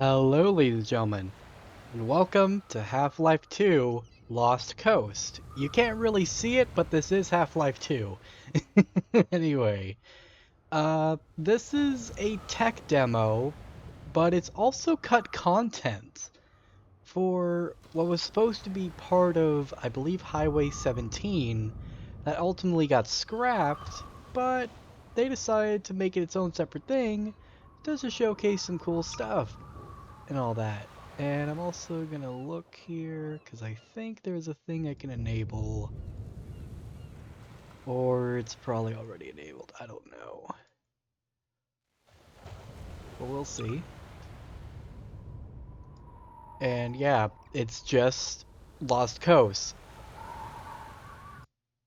Hello, ladies and gentlemen, and welcome to Half-Life 2 Lost Coast. You can't really see it, but this is Half-Life 2. Anyway, this is a tech demo, but it's also cut content for what was supposed to be part of, I believe, Highway 17 that ultimately got scrapped, but they decided to make it its own separate thing just to showcase some cool stuff and all that. And I'm also gonna look here because I think there's a thing I can enable, or it's probably already enabled. I don't know, but we'll see. And yeah, it's just Lost Coast.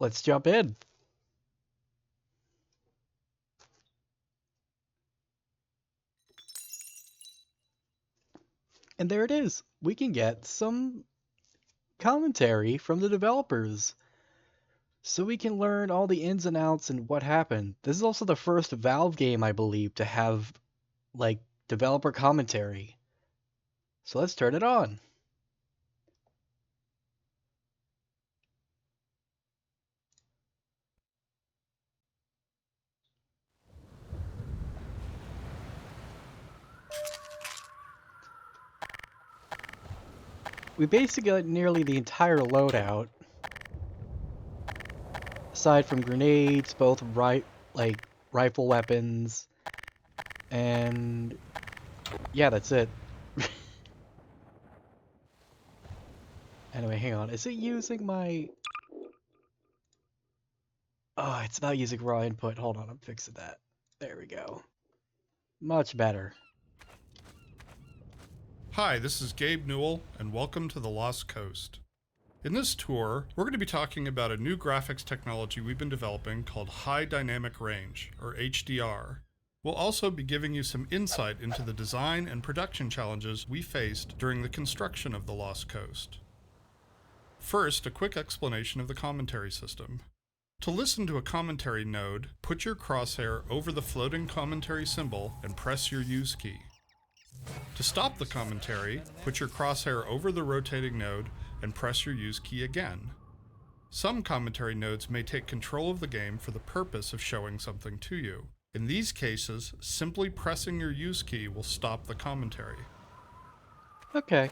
Let's jump in. And there it is. We can get some commentary from the developers. So we can learn all the ins and outs and what happened. This is also the first Valve game, I believe, to have, like, developer commentary. So let's turn it on. We basically got nearly the entire loadout, aside from grenades, both rifle weapons, and yeah, that's it. Anyway, hang on. Is it using my... Oh, it's not using raw input. Hold on, I'm fixing that. There we go. Much better. Hi, this is Gabe Newell, and welcome to the Lost Coast. In this tour, we're going to be talking about a new graphics technology we've been developing called High Dynamic Range, or HDR. We'll also be giving you some insight into the design and production challenges we faced during the construction of the Lost Coast. First, a quick explanation of the commentary system. To listen to a commentary node, put your crosshair over the floating commentary symbol and press your Use key. To stop the commentary, put your crosshair over the rotating node and press your Use key again. Some commentary nodes may take control of the game for the purpose of showing something to you. In these cases, simply pressing your Use key will stop the commentary. Okay.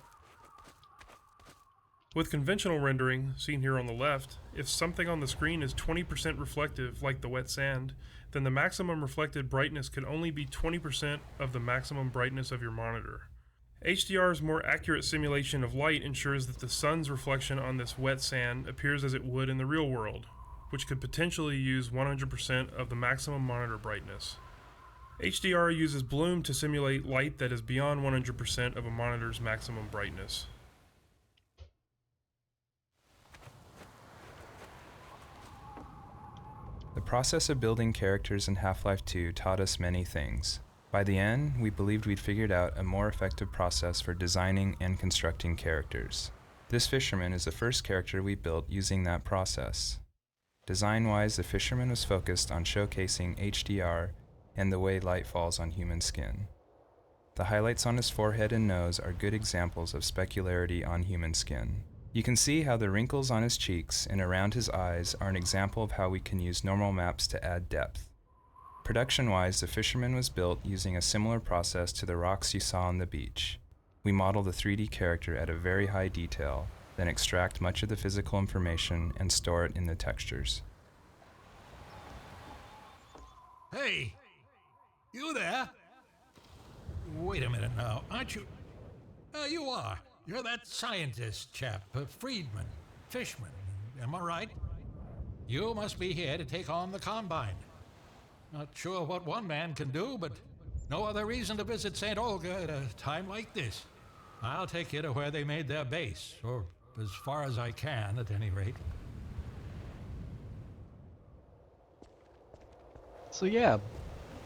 With conventional rendering, seen here on the left, if something on the screen is 20% reflective, like the wet sand, then the maximum reflected brightness can only be 20% of the maximum brightness of your monitor. HDR's more accurate simulation of light ensures that the sun's reflection on this wet sand appears as it would in the real world, which could potentially use 100% of the maximum monitor brightness. HDR uses bloom to simulate light that is beyond 100% of a monitor's maximum brightness. The process of building characters in Half-Life 2 taught us many things. By the end, we believed we'd figured out a more effective process for designing and constructing characters. This fisherman is the first character we built using that process. Design-wise, the fisherman was focused on showcasing HDR and the way light falls on human skin. The highlights on his forehead and nose are good examples of specularity on human skin. You can see how the wrinkles on his cheeks and around his eyes are an example of how we can use normal maps to add depth. Production-wise, the fisherman was built using a similar process to the rocks you saw on the beach. We model the 3D character at a very high detail, then extract much of the physical information and store it in the textures. Hey! You there? Wait a minute now, aren't you? You are. You're that scientist chap, Friedman, Fishman, am I right? You must be here to take on the Combine. Not sure what one man can do, but no other reason to visit St. Olga at a time like this. I'll take you to where they made their base, or as far as I can, at any rate. So yeah,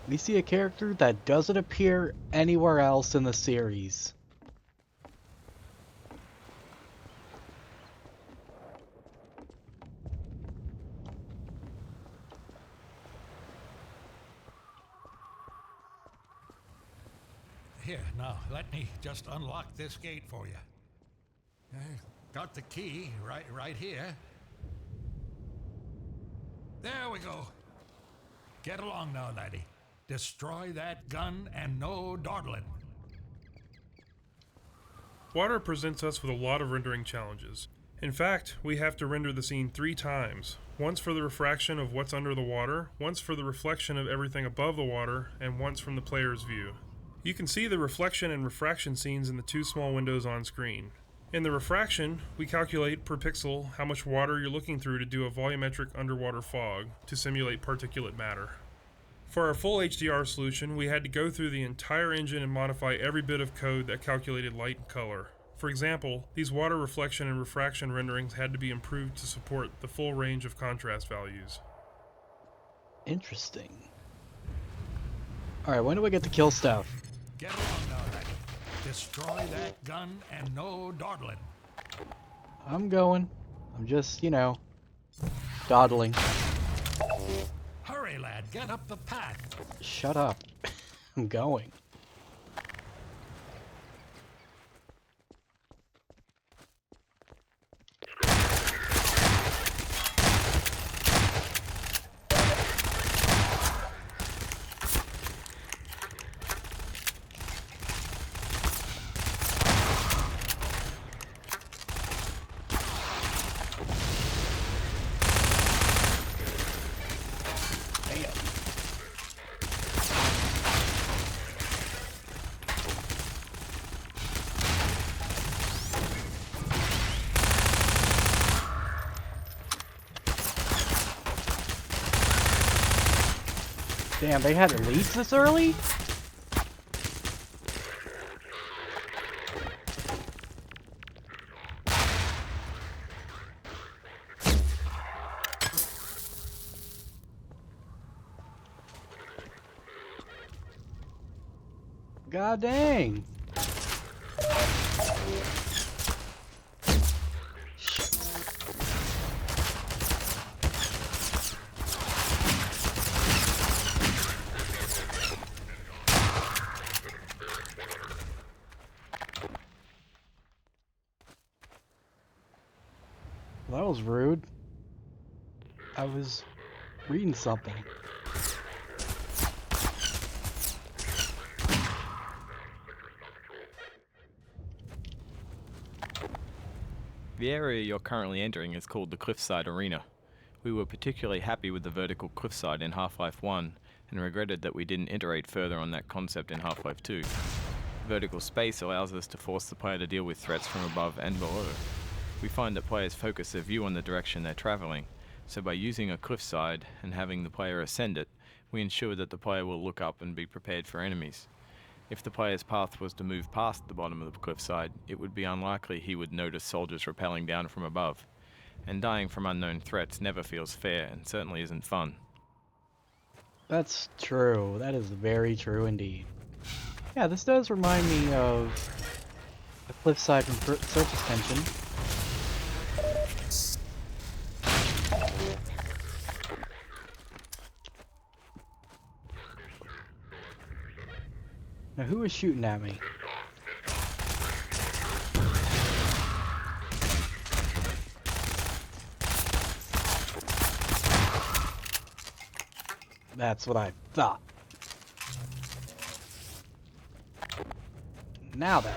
we see a character that doesn't appear anywhere else in the series. Here, now, let me just unlock this gate for you. Got the key right here. There we go. Get along now, laddie. Destroy that gun and no dawdling. Water presents us with a lot of rendering challenges. In fact, we have to render the scene 3 times. Once for the refraction of what's under the water, once for the reflection of everything above the water, and once from the player's view. You can see the reflection and refraction scenes in the 2 small windows on screen. In the refraction, we calculate per pixel how much water you're looking through to do a volumetric underwater fog to simulate particulate matter. For our full HDR solution, we had to go through the entire engine and modify every bit of code that calculated light and color. For example, these water reflection and refraction renderings had to be improved to support the full range of contrast values. Interesting. Alright, when do we get to kill stuff? Get along now, laddie. Destroy that gun and no dawdling. I'm going. I'm just, dawdling. Hurry, lad, get up the path. Shut up. I'm going. Damn, they had elites this early? God dang. That was rude. I was reading something. The area you're currently entering is called the Cliffside Arena. We were particularly happy with the vertical cliffside in Half-Life 1 and regretted that we didn't iterate further on that concept in Half-Life 2. Vertical space allows us to force the player to deal with threats from above and below. We find that players focus their view on the direction they're traveling, so by using a cliffside and having the player ascend it, we ensure that the player will look up and be prepared for enemies. If the player's path was to move past the bottom of the cliffside, it would be unlikely he would notice soldiers rappelling down from above. And dying from unknown threats never feels fair and certainly isn't fun. That's true. That is very true indeed. Yeah, this does remind me of a cliffside from Surface Tension. Now, who is shooting at me? That's what I thought. Now then.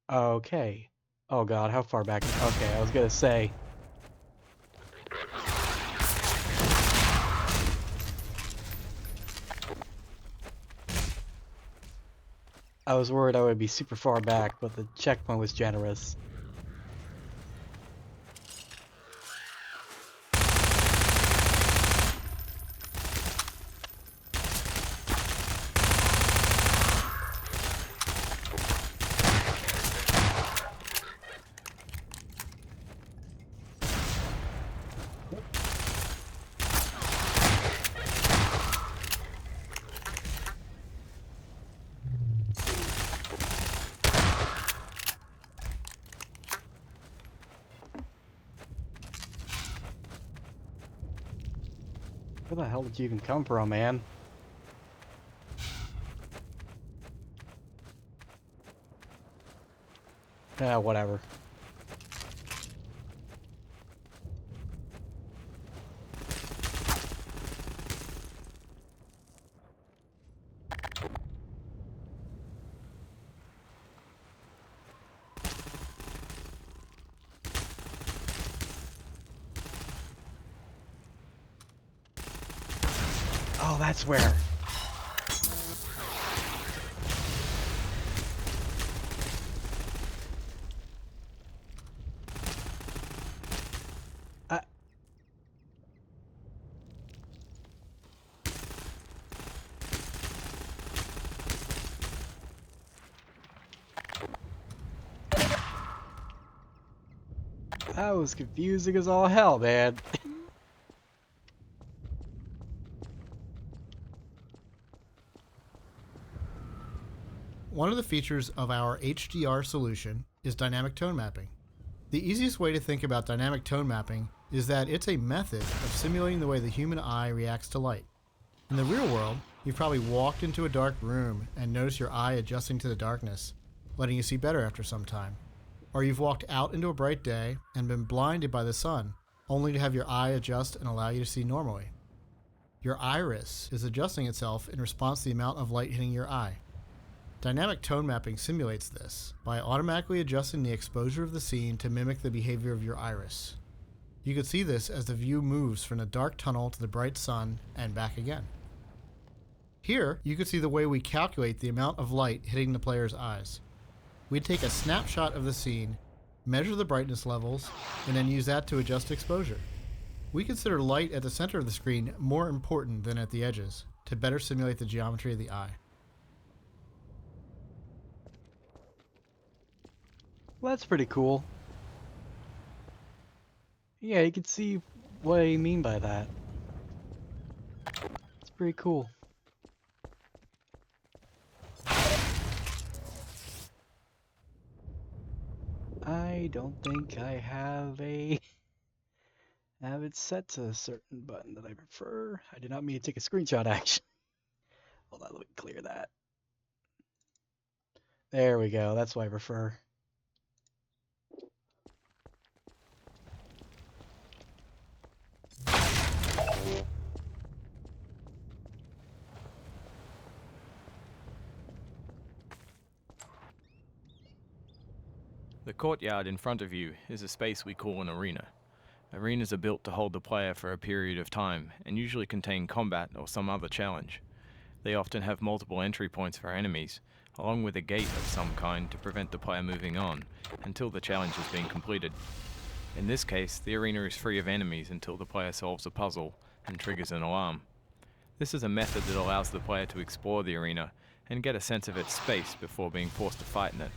Okay. Oh god, how far back? Okay, I was gonna say. I was worried I would be super far back, but the checkpoint was generous. Where the hell did you even come from, man? Yeah, whatever. Oh, that's where. That was confusing as all hell, man. One of the features of our HDR solution is dynamic tone mapping. The easiest way to think about dynamic tone mapping is that it's a method of simulating the way the human eye reacts to light. In the real world, you've probably walked into a dark room and noticed your eye adjusting to the darkness, letting you see better after some time. Or you've walked out into a bright day and been blinded by the sun, only to have your eye adjust and allow you to see normally. Your iris is adjusting itself in response to the amount of light hitting your eye. Dynamic tone mapping simulates this by automatically adjusting the exposure of the scene to mimic the behavior of your iris. You can see this as the view moves from the dark tunnel to the bright sun and back again. Here, you can see the way we calculate the amount of light hitting the player's eyes. We take a snapshot of the scene, measure the brightness levels, and then use that to adjust exposure. We consider light at the center of the screen more important than at the edges to better simulate the geometry of the eye. Well, that's pretty cool. Yeah, you can see what I mean by that. It's pretty cool. I don't think I have it set to a certain button that I prefer. I did not mean to take a screenshot, actually. Hold on, let me clear that. There we go. That's what I prefer. The courtyard in front of you is a space we call an arena. Arenas are built to hold the player for a period of time and usually contain combat or some other challenge. They often have multiple entry points for enemies, along with a gate of some kind to prevent the player moving on until the challenge has been completed. In this case, the arena is free of enemies until the player solves a puzzle and triggers an alarm. This is a method that allows the player to explore the arena and get a sense of its space before being forced to fight in it.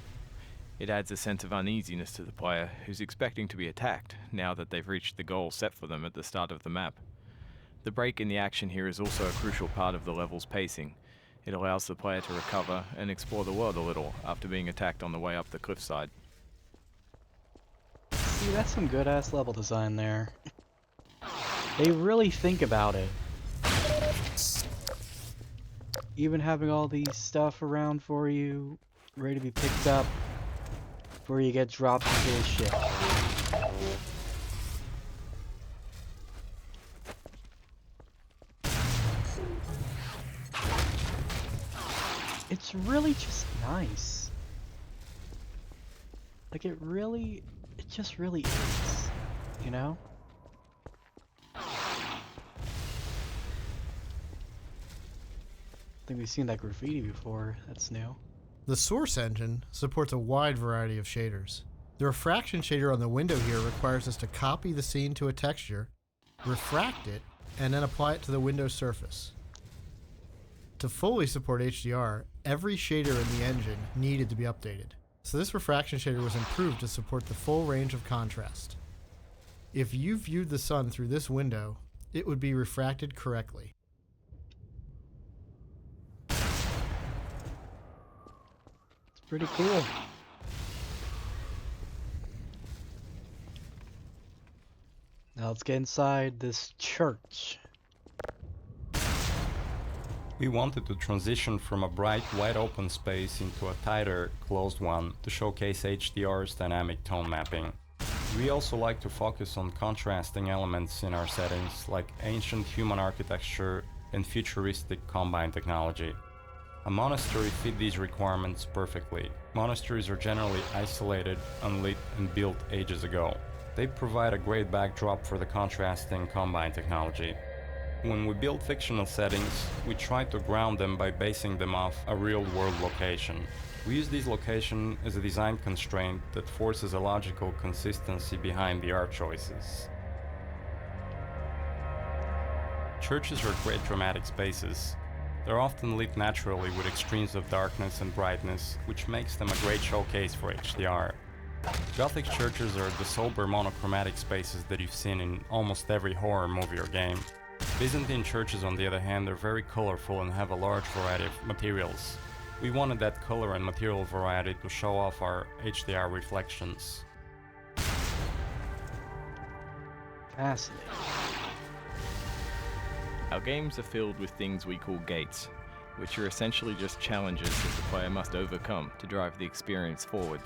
It adds a sense of uneasiness to the player who's expecting to be attacked now that they've reached the goal set for them at the start of the map. The break in the action here is also a crucial part of the level's pacing. It allows the player to recover and explore the world a little after being attacked on the way up the cliffside. See, that's some good-ass level design there. They really think about it. Even having all these stuff around for you, ready to be picked up before you get dropped into the ship. It's really just nice. Like it just really is, you know? I think we've seen that graffiti before, that's new. The source engine supports a wide variety of shaders. The refraction shader on the window here requires us to copy the scene to a texture, refract it, and then apply it to the window surface. To fully support HDR, every shader in the engine needed to be updated. So this refraction shader was improved to support the full range of contrast. If you viewed the sun through this window, it would be refracted correctly. Pretty cool. Now let's get inside this church. We wanted to transition from a bright, wide-open space into a tighter, closed one to showcase HDR's dynamic tone mapping. We also like to focus on contrasting elements in our settings, like ancient human architecture and futuristic combine technology. A monastery fit these requirements perfectly. Monasteries are generally isolated, unlit, and built ages ago. They provide a great backdrop for the contrasting combine technology. When we build fictional settings, we try to ground them by basing them off a real-world location. We use this location as a design constraint that forces a logical consistency behind the art choices. Churches are great dramatic spaces. They're often lit naturally with extremes of darkness and brightness, which makes them a great showcase for HDR. Gothic churches are the sober monochromatic spaces that you've seen in almost every horror movie or game. Byzantine churches, on the other hand, are very colorful and have a large variety of materials. We wanted that color and material variety to show off our HDR reflections. Fascinating. Our games are filled with things we call gates, which are essentially just challenges that the player must overcome to drive the experience forward.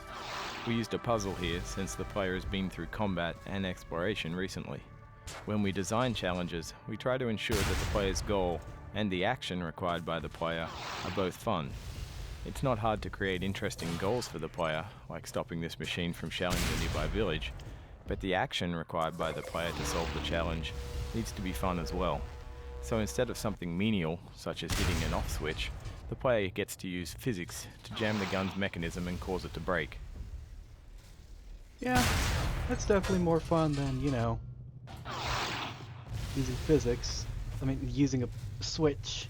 We used a puzzle here since the player has been through combat and exploration recently. When we design challenges, we try to ensure that the player's goal and the action required by the player are both fun. It's not hard to create interesting goals for the player, like stopping this machine from shelling the nearby village, but the action required by the player to solve the challenge needs to be fun as well. So instead of something menial, such as hitting an off switch, the player gets to use physics to jam the gun's mechanism and cause it to break. Yeah, that's definitely more fun than, using physics. I mean, using a switch.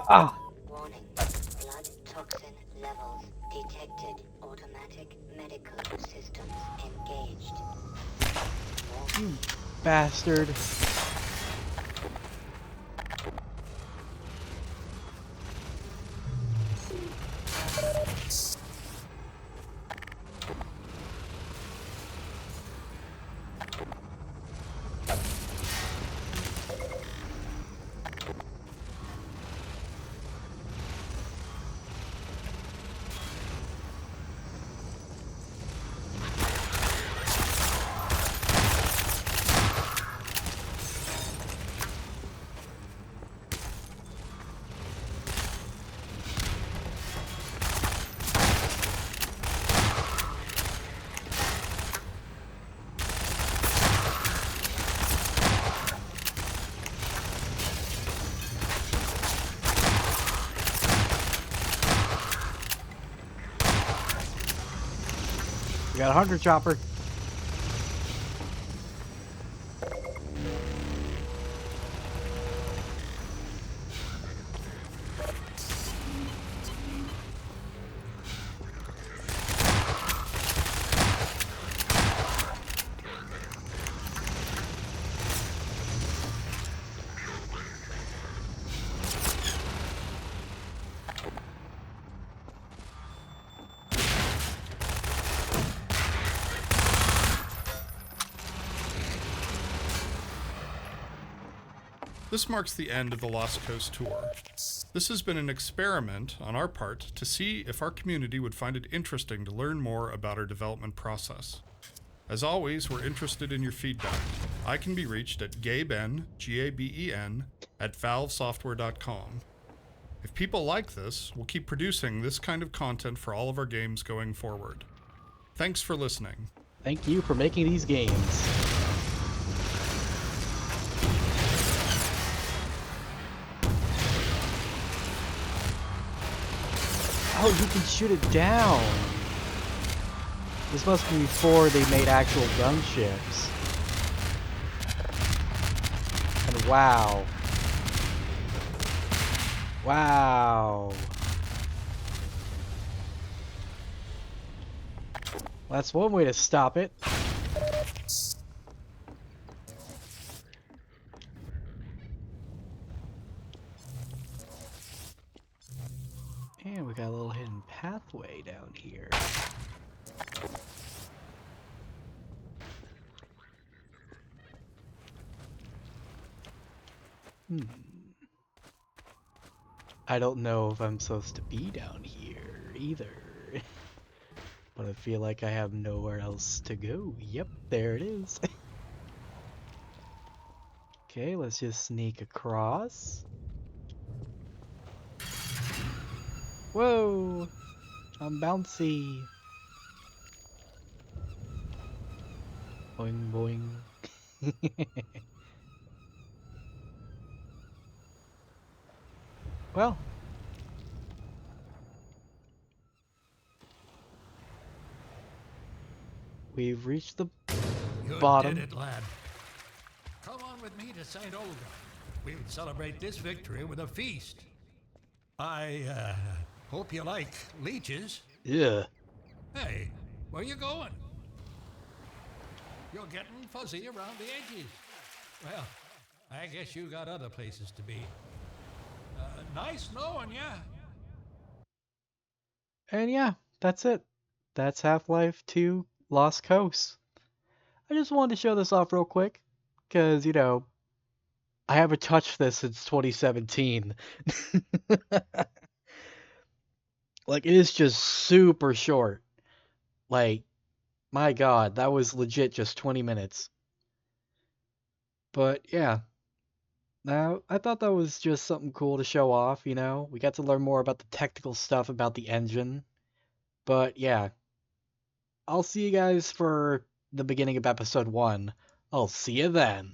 Ah! Warning. Blood toxin levels detected. Automatic medical systems engaged. You bastard. We got a hunter chopper. This marks the end of the Lost Coast tour. This has been an experiment on our part to see if our community would find it interesting to learn more about our development process. As always, we're interested in your feedback. I can be reached at gaben, Gaben, @valvesoftware.com. If people like this, we'll keep producing this kind of content for all of our games going forward. Thanks for listening. Thank you for making these games. Oh, you can shoot it down. This must be before they made actual gunships. And wow. Wow. That's one way to stop it. And we got a little hidden pathway down here. I don't know if I'm supposed to be down here either. But I feel like I have nowhere else to go. Yep, there it is. Okay, let's just sneak across. Whoa! I'm bouncy. Boing boing. Well. We've reached the You bottom. did it, lad. Come on with me to St. Olga. We would celebrate this victory with a feast. I hope you like leeches. Yeah. Hey, where you going? You're getting fuzzy around the edges. Well, I guess you got other places to be. Nice knowing ya. And yeah, that's it. That's Half-Life 2 Lost Coast. I just wanted to show this off real quick, because, you know, I haven't touched this since 2017. Like, it is just super short. Like, my god, that was legit just 20 minutes. But yeah, now I thought that was just something cool to show off, you know? We got to learn more about the technical stuff about the engine. But yeah, I'll see you guys for the beginning of episode 1. I'll see you then.